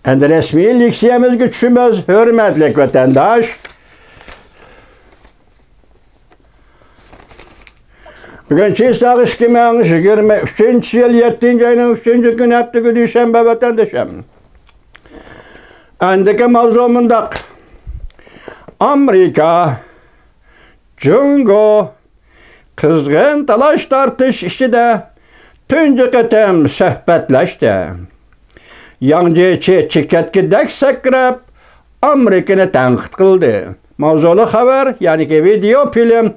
Endi resmiy leksiyamizga tushimiz, hurmatli vatandosh. Bugun Chesag'i 2023-yil 7-oyning 3-kuni haftaga dushanba vatandoshim. Andiki mavzu mundaq. Amerika, Jungo qizg'in talash tortish ishida tunji qatam suhbatlashdi. Yangi chekatkidak sakrab Amerikani tanqid qildi. Mavzuli xabar, ya'ni video film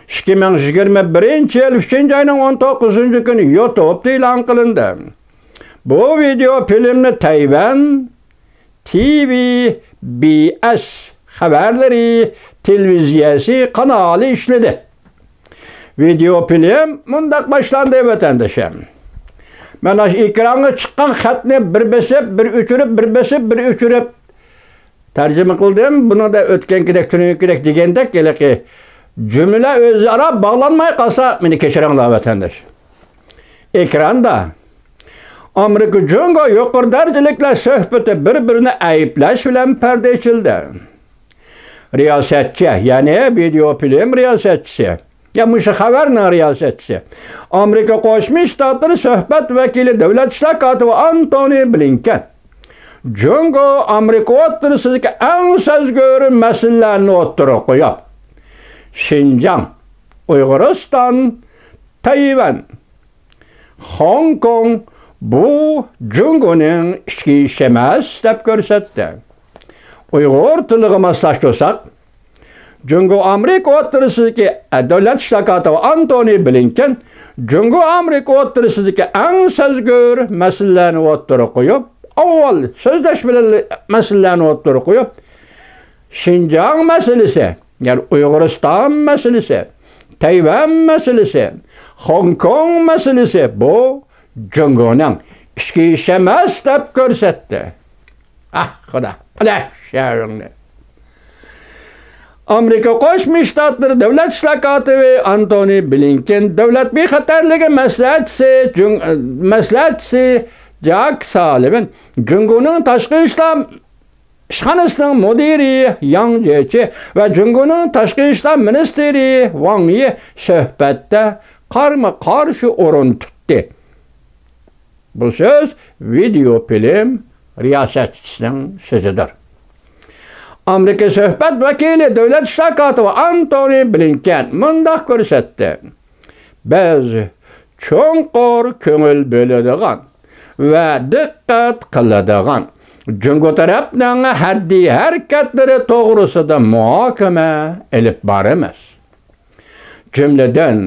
2021-yil 3-oyning 19-kuni YouTube'da e'lon qilindi. Bu video filmni Tayvan TVBS xabarlari televiziyasi kanali ishladi. Video film mundaq boshlandi vatandoshim. Mana ekranga chiqqan xatni bir besib, bir o'chirib, bir besib, bir o'chirib tarjima qildim. Buni da o'tgan kerak degandek kelaki cümle o'zaro bog'lanmay qolsa, meni kechiringlar vatandosh. Ekranda Amerika Jungo yuqori darajaliklar suhbati bir-birini ayıplash bilan parda ochildi. Riyosatchi, ya'ni video film riyosatchisi. Ya musha xabarning riyosatchisi. Amerika Qo'shma Shtatlari suhbat vakili davlat ishlar kotibi Antony Blinken Jungo Amerika o'rtasidagi eng sazg'ir masalalarni o'tirib qo'yib, Xinjiang, Uyg'uriston, Tayvan, Hong Kong bu Jungoning ichki ishi emas deb ko'rsatdi. Uyg'ur tiliga moslashtirsak, Jungo Amerika o'rtasidagi davlat ishlar kotibi Antony Blinken Jungo Amerika o'rtasidagi eng sazg'ir masalalarni o'tirib qo'yib, avval so'zlash bilan masalalarni o'tirib qo'yib, Xinjiang masalasi, yani Uyg'uriston masalasi, Tayvan masalasi, Hong Kong masalasi bu Jungoning ichki ishi emas deb ko'rsatdi. Xudo, sharingni. Amerika Qo'shma Shtatlari davlat ishlar kotibi Antony Blinken davlat bexatarligi maslahatchisi Jack Sullivan Jungoning tashqi ishlar ishxonasining mudiri Yang Jiechi va Jungoning tashqi ishlar ministri Wang Yi suhbatda qarama-qarshi o'rin tutdi. Bu so'z video film riyosatchisining so'zidir. Amerika suhbat vakili davlat ishlar kotibi Antony Blinken mundaq ko'rsatdi. Biz cho'nqur ko'ngil bo'ladigan va diqqat qiladigan Jungo tarafning haddiy harakatlari to'g'risida muhokama olib boramiz. Jumladan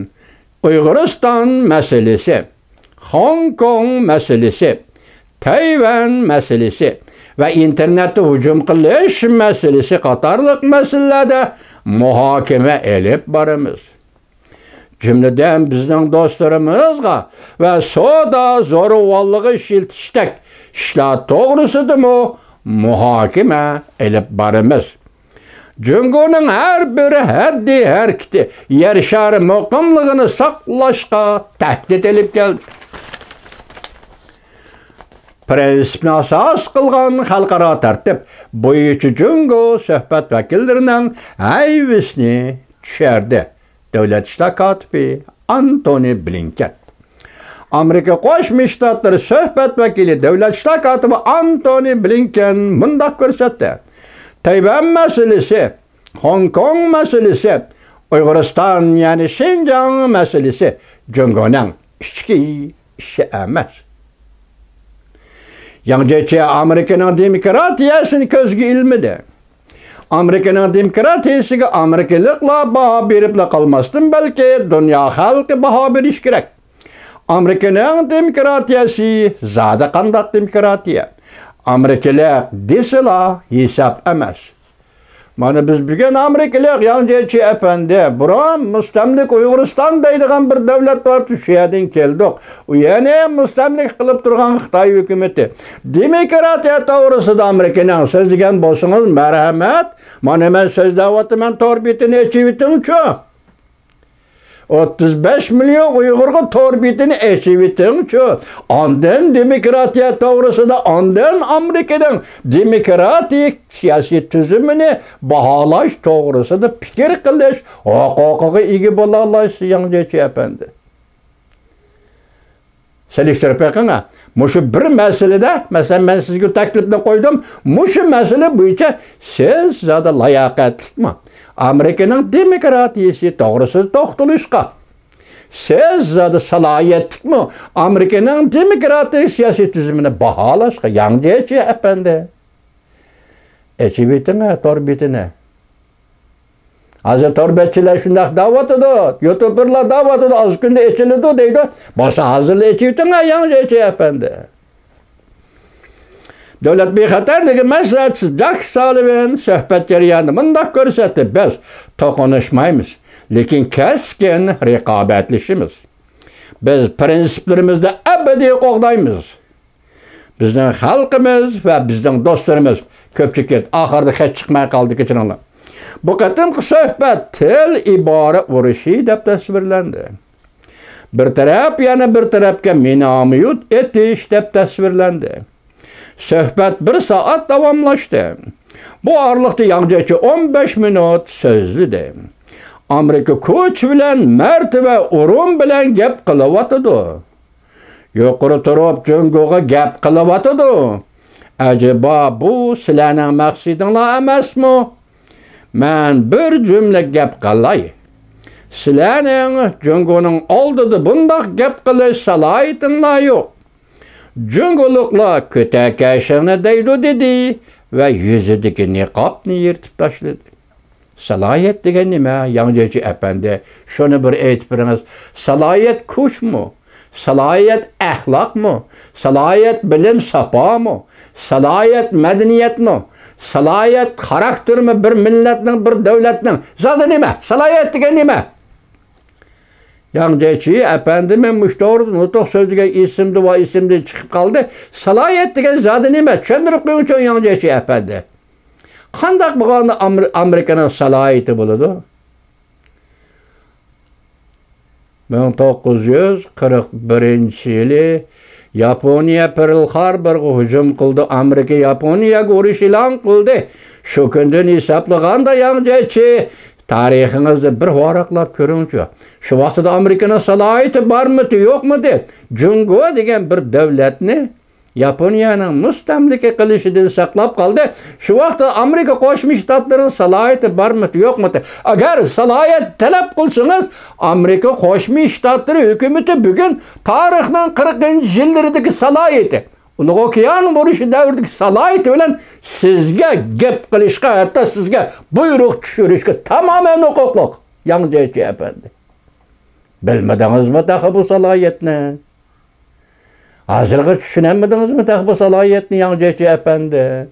Uyg'uriston masalasi, Hong Kong masalasi, Tayvan masalasi va internetda hujum qilish masalasi qatorliq masalalarda muhokama olib boramiz. Jumladan bizning do'stlarimizga va savdo zo'ravonligi ishlatishdak ishlar to'g'risida muhokama olib boramiz. Jungoning har bir haddiy harakati yer shari muqimligini saqlashga tahdid olib keldi. Prinsipni asos qilgan xalqaro tartib bo'yicha Jungo suhbat vakillarining ayvisini tushirdi. Davlat ishlar kotibi Antony Blinken. Amerika Qo'shma Shtatlari suhbat vakili davlat ishlar kotibi Antony Blinken mundaq ko'rsatdi. Tayvan masalasi, Hong Kong masalasi, Uyg'uriston ya'ni Xinjiang masalasi Jungoning ichki ishi emas. Yangicha Amerikaning demokratiyasini ko'zga ilmadi. Amerikaning demokratiyasiga amerikaliklar baho berib qolmasdan, balki dunyo xalqi baho berish kerak. Amerikaning demokratiyasi zada qandaq demokratiya. Amerikalar desalar hisob emas. Mana biz bugun Amerikalar Yangicha efendi, biron mustamlik Uyg'uriston deydigan bir davlat bor, shu yerdan keldik. U yana mustamlik qilib turgan Xitoy hukumatı. Demokratiya to'g'risida Amerikaning so'z degan bo'lsangiz, marhamat. Mana men so'zlayapman to'rbetini echib o'ting-chu. 35 milyon Uygur'a torbitini eşivitin şu. Ondan demokratiya doğrusunda, ondan Amerika'nın demokratik siyasi tüzümünü bahalaş doğrusunda fikir kılış, hukuku iyi bulalaysı Yangjechi efendi. Seliştirip bakana. Muşu bir meselede, mesela ben sizge teklifini koydum, muşu mesele boyunca siz zaten layakatlik mi? Amerika'nın demokratiyası doğrusu toxtuluşqa. Siz zaten salayetlik mi? Amerika'nın demokratik siyasi tüzümünü bahalaşqa. Yangjechi efendi. Eçibitine, torbitine. Hazır torbetçiler şundak davatıdı, YouTuber'lar davatıdı, az günde içilidi deydi. Başa hazırlı eçibitine Yangjechi efendi. Devlet bir xatarligi məsləhətsiz cak salıven söhbət jarayonini mındaq görsətdi. Biz toqunuşmaymiz, lekin keskin rəqabətlişimiz. Biz prinsiplərimizdə əbədi qoğdaymiz. Bizden xalqımız və bizden dostlarımız köpçükət axırda heç çıxmay qaldı keçinanlar. Bu qatımqı söhbət til ibara vuruşu deb təsvirləndi. Bir tərəf yana bir tərəfə minamiyut etiş deb təsvirləndi. Söhbət bir saat davamlaşdı. Bu aralıqda Yangjechi 15 minut sözlüdü. Amerika kuch bilan mərtəbə urun bilan gap qılıvatıdı. Yuqori turib jungoga gap qılıvatıdı. Acaba bu sizlarning maqsadinglar emasmi? Men bir cümlə gap qilay. Sizlarning jungoning oldida bundaq gap qilish salohiyatinglar yo'q. Cungulukla kötü kaşığını deydu dedi ve yüzüdeki niqabını yırtıp taşladı. Salayet degen nime? Yangjechi efendi, şunu bir eytip biriniz. Salayet kuş mu? Salayet ahlak mı? Salayet bilim sapa mı? Salayet medeniyet mi? Salayet karakter mi? Bir milletinin, bir devletinin. Zaten nime? Salayet degen nime? Yangjechi efendimin müştahırdı, nutuq sözüge isimdi ve isimdi çıkıp kaldı. Salayet degen zaten nime? Çöndürüp koyun çoğun Yangjechi efendi. Qandaq buğanı Amerikanın salayeti buludu? 1941 yılı Yaponiya Pearl Harbor'a hücum kıldı. Amerika Yaponiyaga uruş ilan kıldı. Şu günden hesaplaganda Yangjechi tarixinizde bir varaqlap görünçü. Şu vaqtida Amerikanın salayeti var mıydı, yok mıydı? Jungo degen bir devletni Yaponiyanın mustamlika qilishidan saqlab qoldi. Şu vaqtda Amerika Qo'shma Shtatlarining salohiyati bormidi, yo'qmidi? Agar salohiyat talab qilsangiz, Amerika Qo'shma Shtatlari hukumati bugun tarixning 40-yillaridagi salohiyati, Ulug' okean bo'lishi davridagi salohiyati bilan sizga gap qilishga, hatto sizga buyruq tushirishga tamoman huquqli. Yangjechi efendi. Bilmadingizmi taxi bu salohiyatni? Hazırga düşünemediniz taxi bu salohiyatni Yangjechi efendi?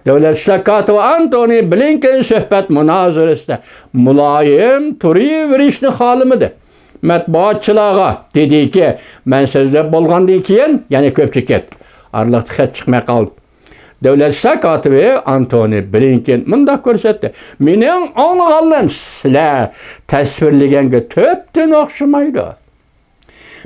Devlet İşler Katibi Antony Blinken söhbət münazirasida muloyim turaverishni xohlamadi. Matbuotchilarga dediki, men so'zlab bo'lgandan keyin, ya'ni ko'pchilik araliqda xat chiqmay qoldi. Devlet İşler Katibi Antony Blinken mundaq ko'rsatdi. Mening anlaganim sizlar tasvirlaganga topdan o'xshamaydi.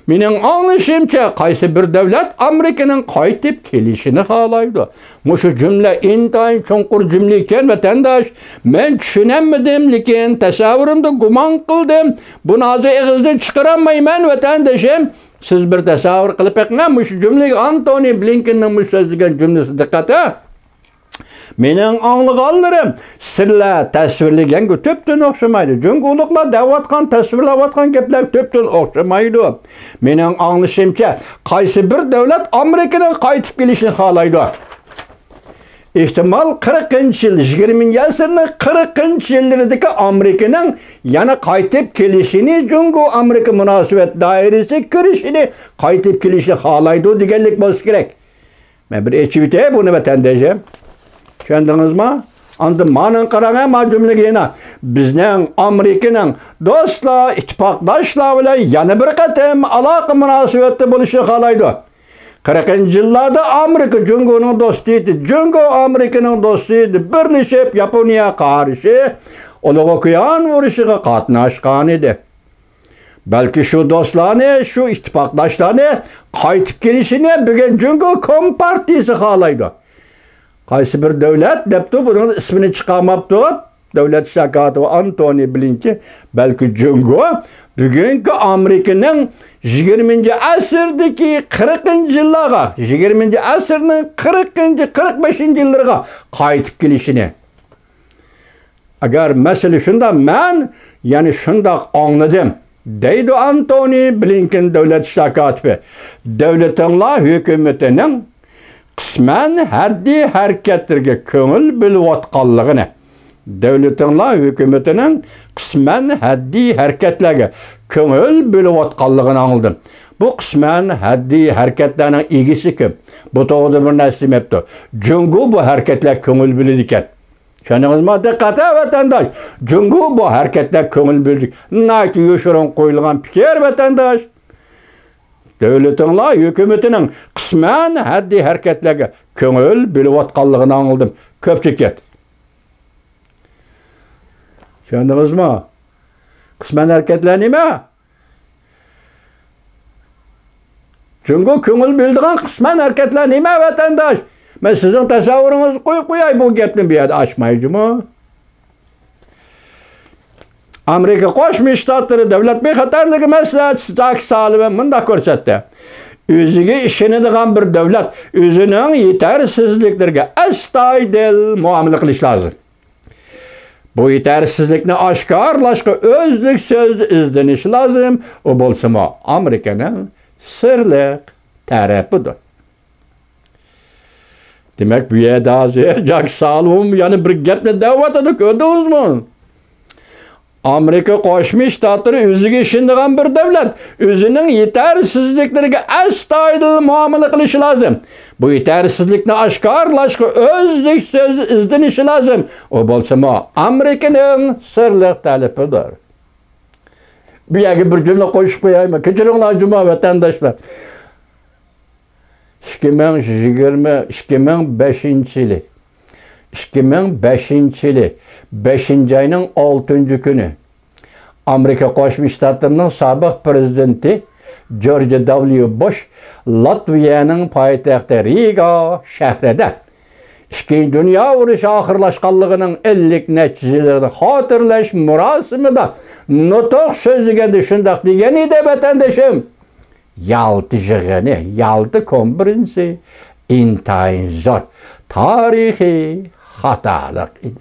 Mening anlashimcha qaysi bir davlat Amerikaning qaytib kelishini xohlaydi. Mushu jumla intayin chunqur jumla ekan vatandosh. Men tushunamadim, lekin tasavvurimda gumon qildim. Buni hozir og'izdan chiqarolmayman vatandoshim. Siz bir tasavvur qilib beqing. Mushu jumlaga Antony Blinkenning so'zlagan jumlasi diqqati. Mening anlaganim sizlar tasvirlaganga topdan o'xshamaydi. Junguliklar davatgan tasvirlayotgan gaplar topdan o'xshamaydi. Mening anglashimcha qaysi bir davlat Amerikadan qaytib kelishni xohlaydi. Ehtimal 40-yil, 20-asrning 40-yillaridagi Amerikaning yana qaytib kelishini, Jungo Amerika munosabat doirasiga kirishini, qaytib kelishni xohlaydi deganlik bo'lsa kerak. Men bir aytib o'tay buni vatandoshim. Tushundingizmi? Endi mana qarang, ma jumlaga yana bizning Amerikaning do'stlar, ittifoqdoshlar bilan yana bir qatim aloqa munosabatda bo'lishni xohlaydi. 40-cı yıllarda Amerika Cungo'nun dostuydu. Cungo Amerika'nın dostuydu. Birleşip Japonya'ya karşı Uluğ Okyan vuruşuga qatnaşqan edi. Belki şu dostlarını, şu ittifaqdaşlarını qaytib kelishini bugün Cungo Kompartiyasi xalaydı. Qaysi bir devlet depti, bunun ismini çıkarmaptı. Devlet şakatı Antony Blinken, belki Cungo bugünkü Amerika'nın 20. asırdaki 40. yıllara, 20. asırının 40. 45. yıllarına qaytib kelishini. Agar mesele şunda men yani şunda anladım. Deydi Antony Blinken devlet şakatı. Devletinla hükümetinin kısmen haddi hareketlerge köngül biliyotganligini. Devletinla hükümetinin kısmen haddi hareketlerge köngül biliyotganligini anladım. Bu kısmen haddi hareketlerinin ilgisi kim? Bu toğuda bir neslim yaptı. Cungo bu hareketler köngül biliydiken. Şanınızma dikkate vatandaş. Cungo bu hareketler köngül bildik. Nayt yoşurun koyulgan fikir vatandaş. Devletinla hükümetinin kısmen haddi hareketlerge köngül biliyotganligini anladım. Köpçeket. Şanınızma? Kısmen hareketler nime? Cungo köngül bildiğin kısmen hareketler nime vatandaş? Ben sizin tasavvurunuzu koyayım bu gepni bir yerde açmayıcımı. Amerika Qo'shma Shtatları devlet bexatarligi maslahatchisi Jack Sullivan mundaq ko'rsatdi. O'ziga ishonadigan bir davlat o'zining yetersizliklariga astoydil muomala qilish lozim. Bu yetersizlikni oshkorlashga o'zliksiz izdenish lozim. O bo'lsa Amerikaning sirliq tarafidir. Demek bu yerda Jack Sullivan yani bir gapni davatini ko'rdingizmi? Amerika Qo'shma Shtatları o'ziga ishonadigan bir davlat o'zining yetersizliklariga astoydil muomala qilishi lozim. Bu yetersizlikni oshkorlashga o'zliksiz izdenishi lozim. O bo'lsa Amerikaning sirliq talabidir. Bu yerga bir jumla qo'shib qo'yaymi? Kechiringlar juma vatandoshlar. 2025 yılı 5. ayının 6. günü Amerika Qo'shma Shtatlarının sobiq prezidenti George W. Bush Latviyaning poytaxti Riga shahrida Ikkinchi Dünya urushi oxirlashganligining 50 natijalarini xotirlash murosimida nutq so'zida shundoq degan edi vatandoshim. Yaltı jig'ini, Yaltı konferansi intayin zor, tarixiy xatolik edi.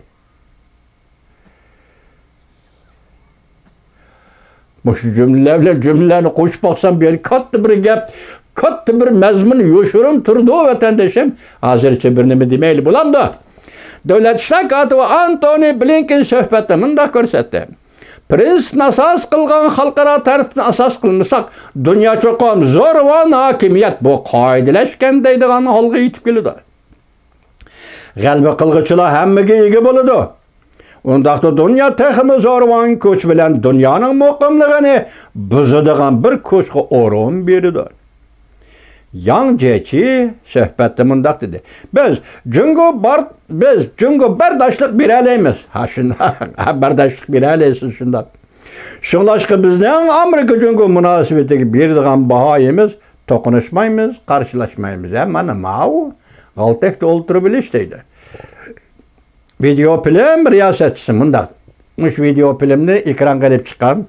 Bu cümlelerni qo'shib boqsam bir katta bir gap, katta bir mazmun yo'shirim turdi vatandoshim. Hozircha bir nima demayli bo'lamda. Davlat ishlar kotibi Antony Blinken suhbatda mundaq ko'rsatdi. Prezident asas qilgan xalqaro tartibni asas qilmasak, dunyo cho'qim zo'rg'on hokimiyat bu qoidalashgan deydigan holga yetib keladi. G'alaba qilg'uchilar hammaga ega bo'ladi. Undaqda dunyo texmi zo'rg'on kuch bilan dunyoning muqimligini buzadigan bir kuchga o'rin beradi. Yang Jiechi suhbatda mundaq dedi. Biz Cungo bardoshlik bera olamiz. Ha shunda bardoshlik bera olasiz shunda. Shunlashqa bizning Amerika Cungo munosabatiga beradigan bahoyimiz to'qnashmaymiz, qarshilashmaymiz. Mana mau g'altakda o'ltirib bilish deydi. Video film riyosatchisi mundaq. Mush video filmni ekranga olib chiqqan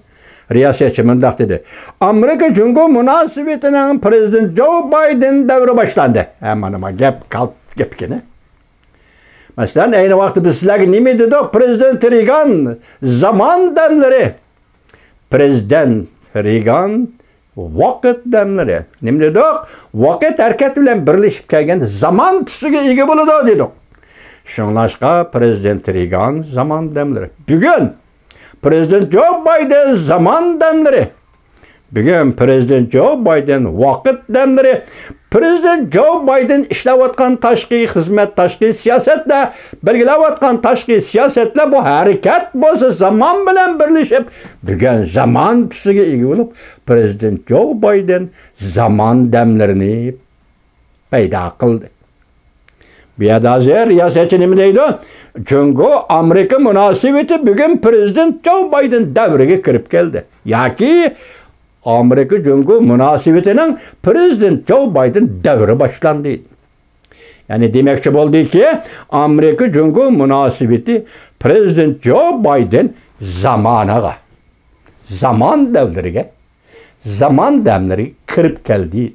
riyosatchi mundaq dedi. Amerika Cungo munosabatining prezident Joe Biden davri boshlandi. Mana gap gapkini. Masalan, ayni vaqtda biz sizlarga nima dedik? Prezident Reagan zamon damlari. Prezident Reagan vaqt damlari. Nima dedik? Vaqt harakat bilan birlashib kelgan zamon tusiga ega bo'ladi dedik. Shunlashqa Prezident Reagan zamon damlari. Bugun Prezident Joe Biden zamon damlari. Bugün Prezident Joe Biden vaqt damlari. Prezident Joe Biden ishlayotgan tashqi xizmat, tashqi siyosatda, belgilayotgan tashqi siyosatlar bu harakat bo'lsa zamon bilan birlashib, bugun zamon tusiga ega bo'lib, Prezident Joe Biden zamon damlarini payda kıldı. Bir adazer riyasetçi nimi deydi? Çünkü Amerika münasebeti bugün Prezident Joe Biden devrige kirip geldi. Yaki Amerika çünkü münasebetinin Prezident Joe Biden devri başlandı. Yani demekçi oldu ki Amerika çünkü münasebeti Prezident Joe Biden zaman devlerine, zaman demleri kirip geldi.